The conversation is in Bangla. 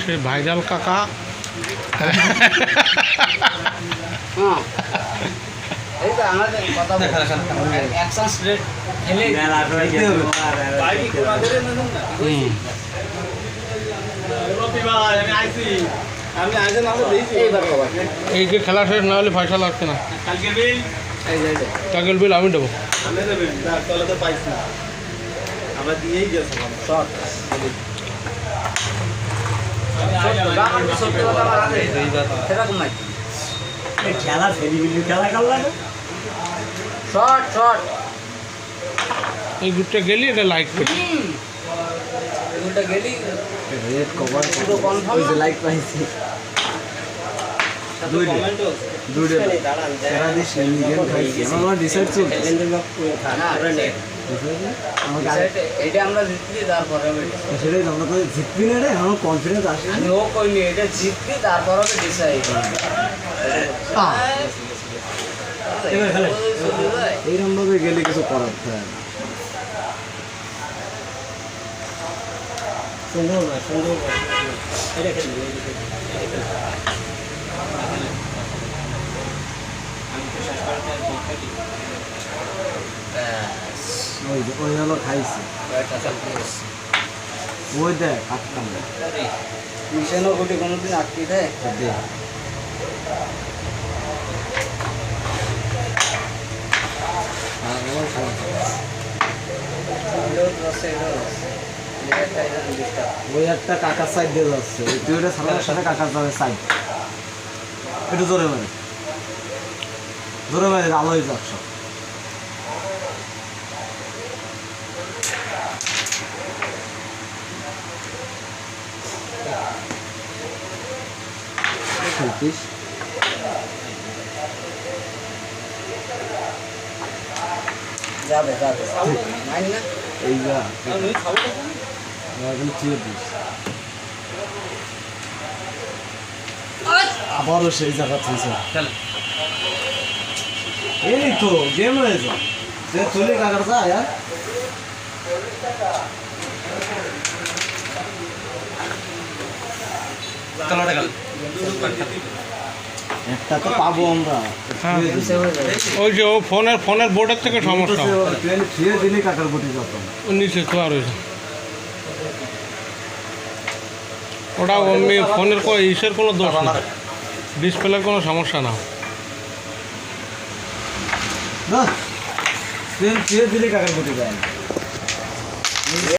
সেই ভাইরাল কাকা এই তো আমাদের কথা অ্যাকশন স্ট্রেট খেলে এই যে খেলা শেষ না হলে ফয়সালা আসছে না। কালকের বিল আমি দেবো। খেলা ফেলিবিলি খেলা খেলা শর্ট শর্ট এই গ্রুপটা গেলি এটা লাইক করি। এগুলোটা গেলি রেড কভার পুরো কনফার্ম লাইক পাইছি দুইটা সেরা দিস গেম খাইছি আমার ডিসাইড চলছে এটা আমরা জিতলি তারপরে সেটাই আমরা তো জিতবি না রে আমার কনফিডেন্স আসে আমি ও কইনি এটা জিতলি তারপর হবে ডিসাইড এইরকম ভাবে গেলে কিছু করার থাকে সুন্দর না সুন্দর এটা খেলবি ওই হলো খাইছি ওই দেখ আটকাম মিশানো গুটি কোনোদিন আটকে দেয় ওই একটা কাকার সাইড দিয়ে যাচ্ছে তুই ওটা সামনের সাথে কাকার যাবে সাইড একটু জোরে মারে আলো হয়ে যাচ্ছ খেলতিস যাবে যাবে মাইন না এই যা চিয়ে দিস আবারও সেই জায়গা থেকে এই তো গেম হয়েছে চলে কাকার যা यार একটা তো পাবো আমরা ওই যে ও ফোনের বোর্ডের থেকে সমস্যা ছুঁয়ে দিলে কাকার গুটি যত নিচে খোয়া রয়েছে ওটা এমনি ফোনের ইসের কোনো দোষ না ডিসপ্লের কোনো সমস্যা না ছুঁয়ে দিলে কাকার গুটি যায়